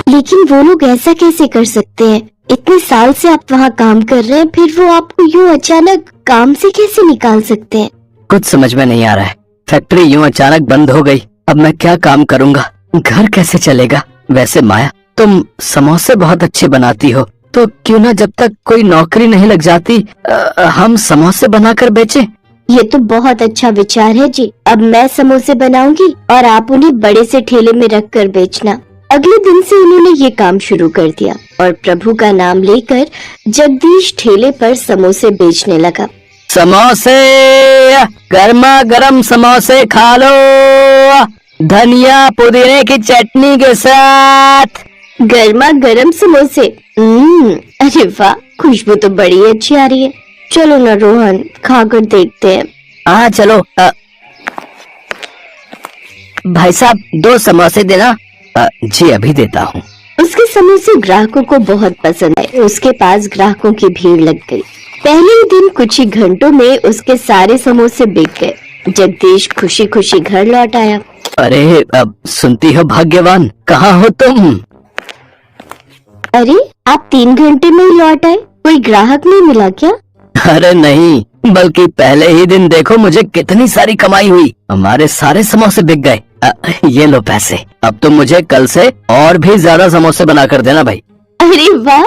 लेकिन वो लोग ऐसा कैसे कर सकते हैं? इतने साल से आप वहाँ काम कर रहे हैं, फिर वो आपको यूँ अचानक काम से कैसे निकाल सकते हैं? कुछ समझ में नहीं आ रहा है। फैक्ट्री यूँ अचानक बंद हो गई, अब मैं क्या काम करूँगा? घर कैसे चलेगा? वैसे माया, तुम समोसे बहुत अच्छे बनाती हो, तो क्यों ना जब तक कोई नौकरी नहीं लग जाती हम समोसे बनाकर बेचें? ये तो बहुत अच्छा विचार है जी। अब मैं समोसे बनाऊंगी और आप उन्हें बड़े से ठेले में रख कर बेचना। अगले दिन से उन्होंने ये काम शुरू कर दिया और प्रभु का नाम लेकर जगदीश ठेले पर समोसे बेचने लगा। समोसे, गर्मा गर्म समोसे खा लो, धनिया पुदीने की चटनी के साथ। गर्मा गर्म समोसे, अरे वाह, खुशबू तो बड़ी अच्छी आ रही है। चलो ना रोहन, खाकर देखते हैं। हाँ चलो। भाई साहब 2 समोसे देना। जी अभी देता हूँ। उसके समोसे ग्राहकों को बहुत पसंद आए। उसके पास ग्राहकों की भीड़ लग गई। पहले ही दिन कुछ ही घंटों में उसके सारे समोसे बिक गए। जगदीश खुशी खुशी घर लौट आया। अरे अब सुनती हो भाग्यवान, कहाँ हो तुम? अरे आप 3 घंटे में ही लौट आए, कोई ग्राहक नहीं मिला क्या? अरे नहीं, बल्कि पहले ही दिन देखो मुझे कितनी सारी कमाई हुई। हमारे सारे समोसे बिक गए। ये लो पैसे। अब तुम मुझे कल से और भी ज्यादा समोसे बना कर देना भाई। अरे वाह,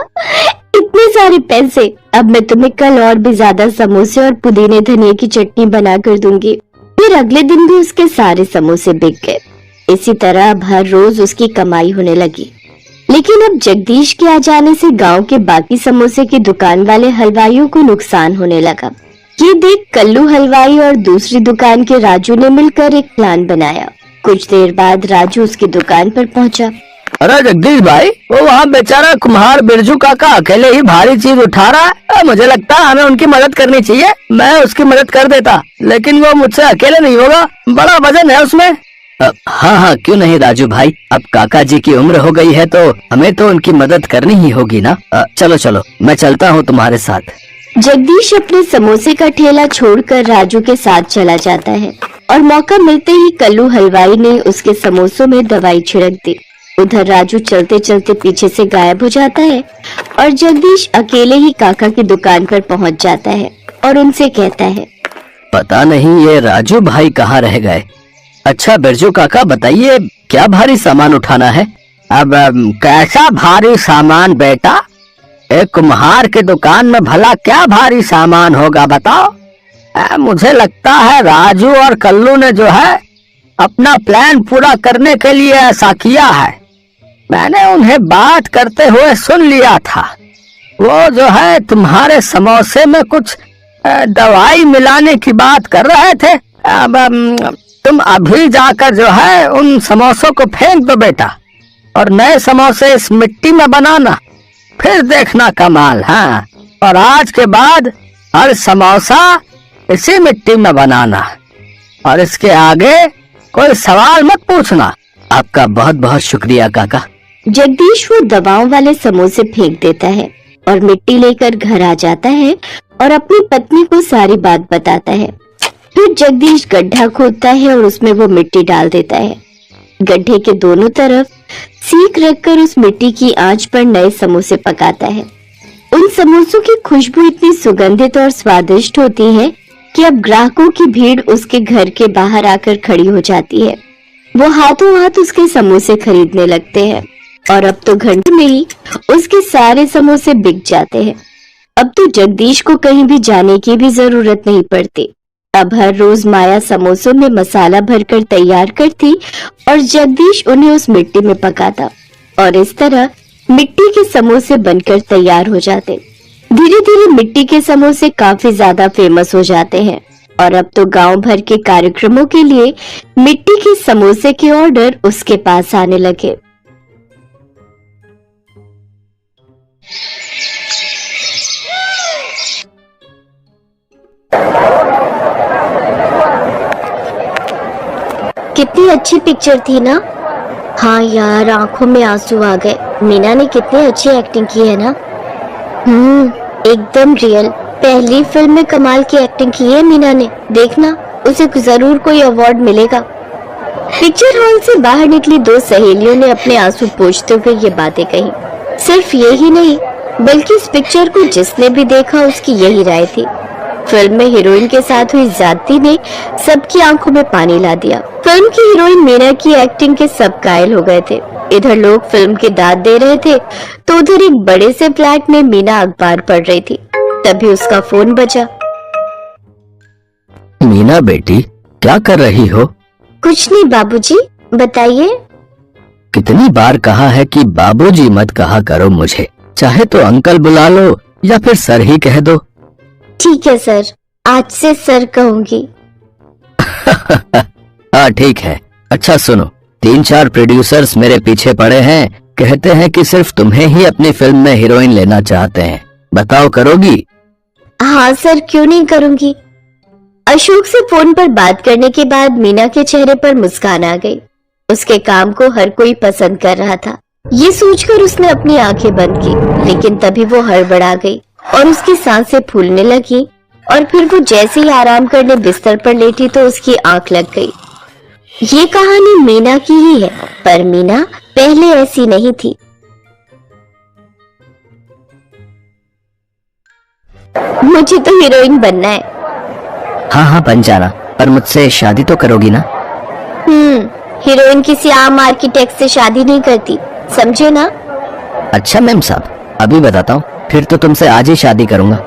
इतने सारे पैसे। अब मैं तुम्हें कल और भी ज्यादा समोसे और पुदीने धनिया की चटनी बना कर दूंगी। फिर अगले दिन भी उसके सारे समोसे बिक गए। इसी तरह अब हर रोज उसकी कमाई होने लगी। लेकिन अब जगदीश के आ जाने से गांव के बाकी समोसे की दुकान वाले हलवाइयों को नुकसान होने लगा। ये देख कल्लू हलवाई और दूसरी दुकान के राजू ने मिलकर एक प्लान बनाया। कुछ देर बाद राजू उसकी दुकान पर पहुंचा। अरे जगदीश भाई, वो वहाँ बेचारा कुम्हार बिरजू काका अकेले ही भारी चीज उठा रहा है। मुझे लगता है हमें उनकी मदद करनी चाहिए। मैं उसकी मदद कर देता, लेकिन वो मुझसे अकेले नहीं होगा, बड़ा वजन है उसमें। हाँ हाँ, क्यों नहीं राजू भाई, अब काका जी की उम्र हो गई है तो हमें तो उनकी मदद करनी ही होगी ना। चलो चलो, मैं चलता हूँ तुम्हारे साथ। जगदीश अपने समोसे का ठेला छोड़कर राजू के साथ चला जाता है और मौका मिलते ही कल्लू हलवाई ने उसके समोसों में दवाई छिड़क दी। उधर राजू चलते चलते पीछे से गायब हो जाता है और जगदीश अकेले ही काका की दुकान पर पहुंच जाता है और उनसे कहता है, पता नहीं ये राजू भाई कहाँ रह गए। अच्छा बिरजू काका, बताइए क्या भारी सामान उठाना है? अब कैसा भारी सामान बेटा? एक कुम्हार की दुकान में भला क्या भारी सामान होगा बताओ? मुझे लगता है राजू और कल्लू ने जो है अपना प्लान पूरा करने के लिए ऐसा किया है। मैंने उन्हें बात करते हुए सुन लिया था। वो जो है तुम्हारे समोसे में कुछ दवाई मिलाने की बात कर रहे थे। अब तुम अभी जाकर जो है उन समोसों को फेंक दो बेटा, और नए समोसे इस मिट्टी में बनाना, फिर देखना कमाल। हाँ, और आज के बाद हर समोसा इसी मिट्टी में बनाना, और इसके आगे कोई सवाल मत पूछना। आपका बहुत बहुत शुक्रिया काका। जगदीश वो दवाओं वाले समोसे फेंक देता है और मिट्टी लेकर घर आ जाता है और अपनी पत्नी को सारी बात बताता है। फिर जगदीश गड्ढा खोदता है और उसमें वो मिट्टी डाल देता है। गड्ढे के दोनों तरफ सीख रखकर उस मिट्टी की आंच पर नए समोसे पकाता है। उन समोसों की खुशबू इतनी सुगंधित और स्वादिष्ट होती है कि अब ग्राहकों की भीड़ उसके घर के बाहर आकर खड़ी हो जाती है। वो हाथों हाथ उसके समोसे खरीदने लगते हैं और अब तो घंटे में ही उसके सारे समोसे बिक जाते हैं। अब तो जगदीश को कहीं भी जाने की भी जरूरत नहीं पड़ती। अब हर रोज माया समोसों में मसाला भरकर तैयार करती और जगदीश उन्हें उस मिट्टी में पकाता, और इस तरह मिट्टी के समोसे बनकर तैयार हो जाते। धीरे धीरे मिट्टी के समोसे काफी ज्यादा फेमस हो जाते हैं और अब तो गांव भर के कार्यक्रमों के लिए मिट्टी के समोसे के ऑर्डर उसके पास आने लगे। कितनी अच्छी पिक्चर थी ना? हाँ यार, आंखों में आंसू आ गए। मीना ने कितनी अच्छी एक्टिंग की है ना। एकदम रियल। पहली फिल्म में कमाल की एक्टिंग की है मीना ने। देखना, उसे जरूर कोई अवार्ड मिलेगा। पिक्चर हॉल से बाहर निकली दो सहेलियों ने अपने आंसू पोंछते हुए ये बातें कही। सिर्फ यही नहीं, बल्कि इस पिक्चर को जिसने भी देखा उसकी यही राय थी। फिल्म में हीरोइन के साथ हुई ज्यादती ने सबकी आंखों में पानी ला दिया। फिल्म की हीरोइन मीना की एक्टिंग के सब कायल हो गए थे। इधर लोग फिल्म की दाद दे रहे थे तो उधर एक बड़े से फ्लैट में मीना अखबार पढ़ रही थी। तभी उसका फोन बजा। मीना बेटी, क्या कर रही हो? कुछ नहीं बाबूजी, बताइए। कितनी बार कहा है कि बाबूजी मत कहा करो मुझे, चाहे तो अंकल बुला लो या फिर सर ही कह दो। ठीक है सर, आज से सर कहूंगी। हाँ ठीक है। अच्छा सुनो, 3-4 प्रोड्यूसर्स मेरे पीछे पड़े हैं, कहते हैं कि सिर्फ तुम्हें ही अपनी फिल्म में हीरोइन लेना चाहते हैं। बताओ करोगी? हाँ सर, क्यों नहीं करूंगी। अशोक से फोन पर बात करने के बाद मीना के चेहरे पर मुस्कान आ गई। उसके काम को हर कोई पसंद कर रहा था, ये सोचकर उसने अपनी आंखें बंद की। लेकिन तभी वो हड़बड़ा गई और उसकी सांसें फूलने लगी और फिर वो जैसे ही आराम करने बिस्तर पर लेटी तो उसकी आंख लग गई। ये कहानी मीना की ही है, पर मीना पहले ऐसी नहीं थी। मुझे तो हीरोइन बनना है। हाँ हाँ बन जाना, पर मुझसे शादी तो करोगी ना? हीरोइन किसी आम आर्किटेक्ट से शादी नहीं करती, समझे ना? अच्छा मैम साहब, अभी बताता हूँ, फिर तो तुमसे आज ही शादी करूंगा।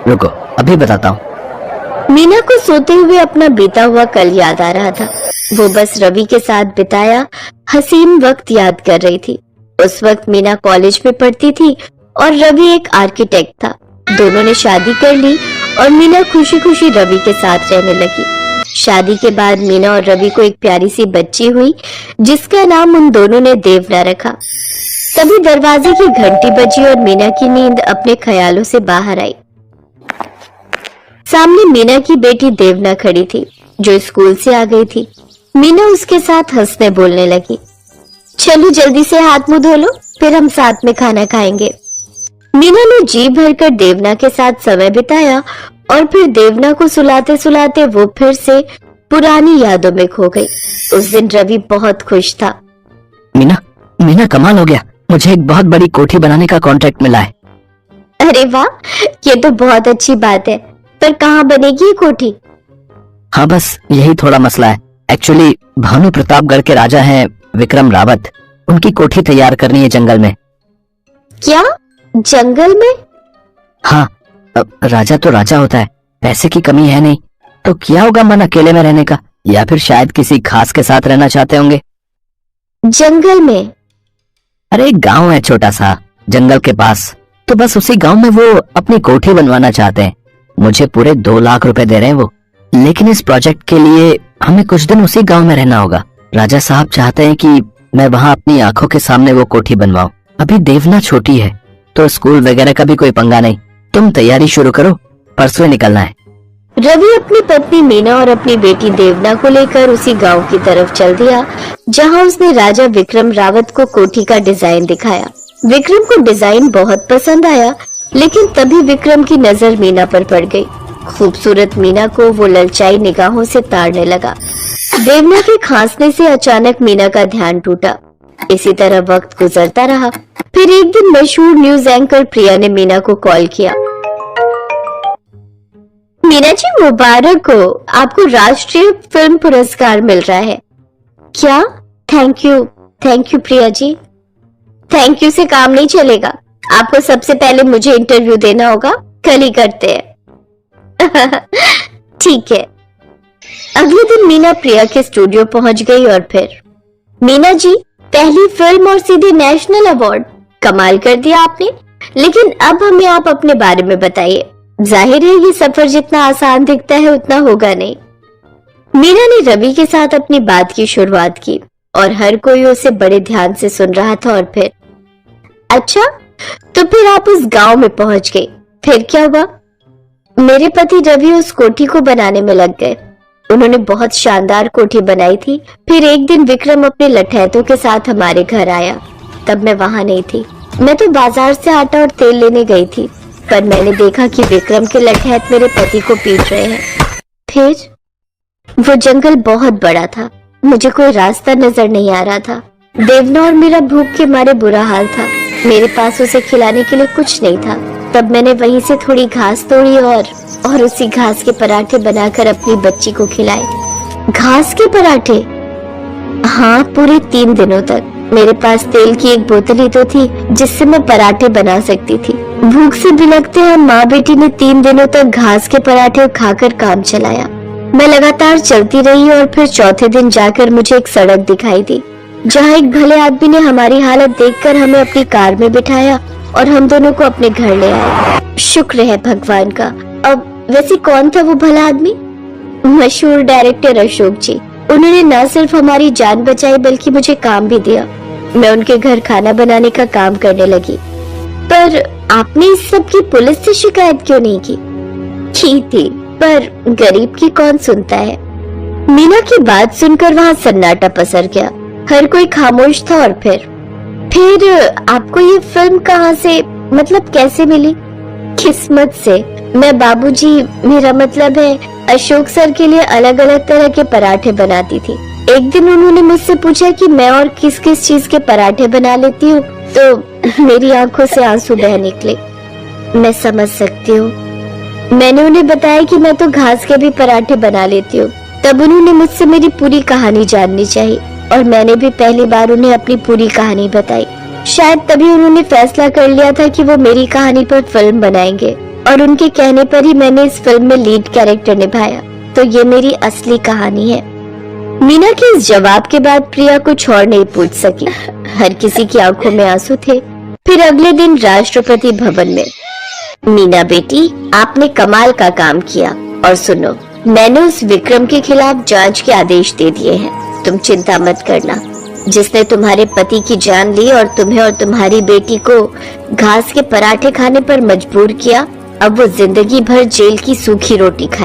रुको अभी बताता हूँ। मीना को सोते हुए अपना बीता हुआ कल याद आ रहा था। वो बस रवि के साथ बिताया हसीन वक्त याद कर रही थी। उस वक्त मीना कॉलेज में पढ़ती थी और रवि एक आर्किटेक्ट था। दोनों ने शादी कर ली और मीना खुशी खुशी रवि के साथ रहने लगी। शादी के बाद मीना और रवि को एक प्यारी सी बच्ची हुई, जिसका नाम उन दोनों ने देवना रखा। तभी दरवाजे की घंटी बजी और मीना की नींद अपने ख्यालों से बाहर आई। सामने मीना की बेटी देवना खड़ी थी, जो स्कूल से आ गई थी। मीना उसके साथ हंसने बोलने लगी। चलो जल्दी से हाथ मुंह धो लो, फिर हम साथ में खाना खाएंगे। मीना ने जी भरकर देवना के साथ समय बिताया और फिर देवना को सुलाते सुलाते वो फिर से पुरानी यादों में खो गई। उस दिन रवि बहुत खुश था। मीना कमाल हो गया, मुझे एक बहुत बड़ी कोठी बनाने का कॉन्ट्रैक्ट मिला है। अरे वाह, ये तो बहुत अच्छी बात है, पर कहाँ बनेगी ये कोठी? हाँ बस यही थोड़ा मसला है। एक्चुअली भानु प्रतापगढ़ के राजा हैं विक्रम रावत, उनकी कोठी तैयार करनी है जंगल में। क्या जंगल में? हाँ, राजा तो राजा होता है, पैसे की कमी है नहीं, तो किया होगा मन अकेले में रहने का, या फिर शायद किसी खास के साथ रहना चाहते होंगे। जंगल में? अरे एक गांव है छोटा सा जंगल के पास, तो बस उसी गांव में वो अपनी कोठी बनवाना चाहते हैं। मुझे पूरे 2 लाख रुपए दे रहे हैं वो, लेकिन इस प्रोजेक्ट के लिए हमें कुछ दिन उसी गांव में रहना होगा। राजा साहब चाहते हैं कि मैं वहाँ अपनी आंखों के सामने वो कोठी बनवाऊं। अभी देवना छोटी है तो स्कूल वगैरह का भी कोई पंगा नहीं। तुम तैयारी शुरू करो, परसों निकलना है। रवि अपनी पत्नी मीना और अपनी बेटी देवना को लेकर उसी गांव की तरफ चल दिया, जहां उसने राजा विक्रम रावत को कोठी का डिजाइन दिखाया। विक्रम को डिजाइन बहुत पसंद आया, लेकिन तभी विक्रम की नजर मीना पर पड़ गई। खूबसूरत मीना को वो ललचाई निगाहों से ताड़ने लगा। देवना के खांसने से अचानक मीना का ध्यान टूटा। इसी तरह वक्त गुजरता रहा। फिर एक दिन मशहूर न्यूज एंकर प्रिया ने मीना को कॉल किया। मीना जी मुबारक हो, आपको राष्ट्रीय फिल्म पुरस्कार मिल रहा है। क्या? Thank you Priya ji. Thank you से काम नहीं चलेगा, आपको सबसे पहले मुझे इंटरव्यू देना होगा, कल ही करते हैं। ठीक है। अगले दिन मीना प्रिया के स्टूडियो पहुंच गई और फिर मीना जी, पहली फिल्म और सीधे नेशनल अवार्ड, कमाल कर दिया आपने। लेकिन अब हमें आप अपने बारे में बताइए। जाहिर है ये सफर जितना आसान दिखता है उतना होगा नहीं। मीना ने रवि के साथ अपनी बात की शुरुआत की और हर कोई उसे बड़े ध्यान से सुन रहा था। और फिर अच्छा, तो फिर आप उस गांव में पहुंच गए, फिर क्या हुआ? मेरे पति रवि उस कोठी को बनाने में लग गए। उन्होंने बहुत शानदार कोठी बनाई थी। फिर एक दिन विक्रम अपने लठैतों के साथ हमारे घर आया। तब मैं वहां नहीं थी, मैं तो बाजार से आटा और तेल लेने गई थी, पर मैंने देखा कि विक्रम के लठैत मेरे पति को पीट रहे हैं। फिर वो जंगल बहुत बड़ा था, मुझे कोई रास्ता नजर नहीं आ रहा था। देवना और मेरा भूख के मारे बुरा हाल था। मेरे पास उसे खिलाने के लिए कुछ नहीं था। तब मैंने वहीं से थोड़ी घास तोड़ी और उसी घास के पराठे बनाकर अपनी बच्ची को खिलाए। घास के पराठे? हाँ, पूरे 3 दिनों तक। मेरे पास तेल की एक बोतल ही तो थी जिससे मैं पराठे बना सकती थी। भूख से बिलखते हम माँ बेटी ने 3 दिनों तक घास के पराठे खाकर काम चलाया। मैं लगातार चलती रही और फिर चौथे दिन जाकर मुझे एक सड़क दिखाई दी जहाँ एक भले आदमी ने हमारी हालत देखकर हमें अपनी कार में बिठाया और हम दोनों को अपने घर ले आए। शुक्र है भगवान का। अब वैसे कौन था वो भला आदमी? मशहूर डायरेक्टर अशोक जी। उन्होंने न सिर्फ हमारी जान बचाई बल्कि मुझे काम भी दिया। मैं उनके घर खाना बनाने का काम करने लगी। पर आपने इस सब की पुलिस से शिकायत क्यों नहीं की? की थी, पर गरीब की कौन सुनता है। मीना की बात सुनकर वहाँ सन्नाटा पसर गया। हर कोई खामोश था। और फिर आपको ये फिल्म कहाँ से, मतलब कैसे मिली? किस्मत से। मैं बाबूजी, मेरा मतलब है अशोक सर के लिए अलग अलग तरह के पराठे बनाती थी। एक दिन उन्होंने मुझसे पूछा कि मैं और किस किस चीज के पराठे बना लेती हूँ, तो मेरी आंखों से आंसू बह निकले। मैं समझ सकती हूँ। मैंने उन्हें बताया कि मैं तो घास के भी पराठे बना लेती हूँ। तब उन्होंने मुझसे मेरी पूरी कहानी जाननी चाहिए और मैंने भी पहली बार उन्हें अपनी पूरी कहानी बताई। शायद तभी उन्होंने फैसला कर लिया था कि वो मेरी कहानी पर फिल्म बनाएंगे और उनके कहने पर ही मैंने इस फिल्म में लीड कैरेक्टर निभाया। तो ये मेरी असली कहानी है। मीना के इस जवाब के बाद प्रिया कुछ और नहीं पूछ सकी। हर किसी की आंखों में आंसू थे। फिर अगले दिन राष्ट्रपति भवन में, मीना बेटी, आपने कमाल का काम किया। और सुनो, मैंने उस विक्रम के खिलाफ जांच के आदेश दे दिए हैं। तुम चिंता मत करना। जिसने तुम्हारे पति की जान ली और तुम्हें और तुम्हारी बेटी को घास के पराठे खाने पर मजबूर किया, अब वो जिंदगी भर जेल की सूखी रोटी खाए।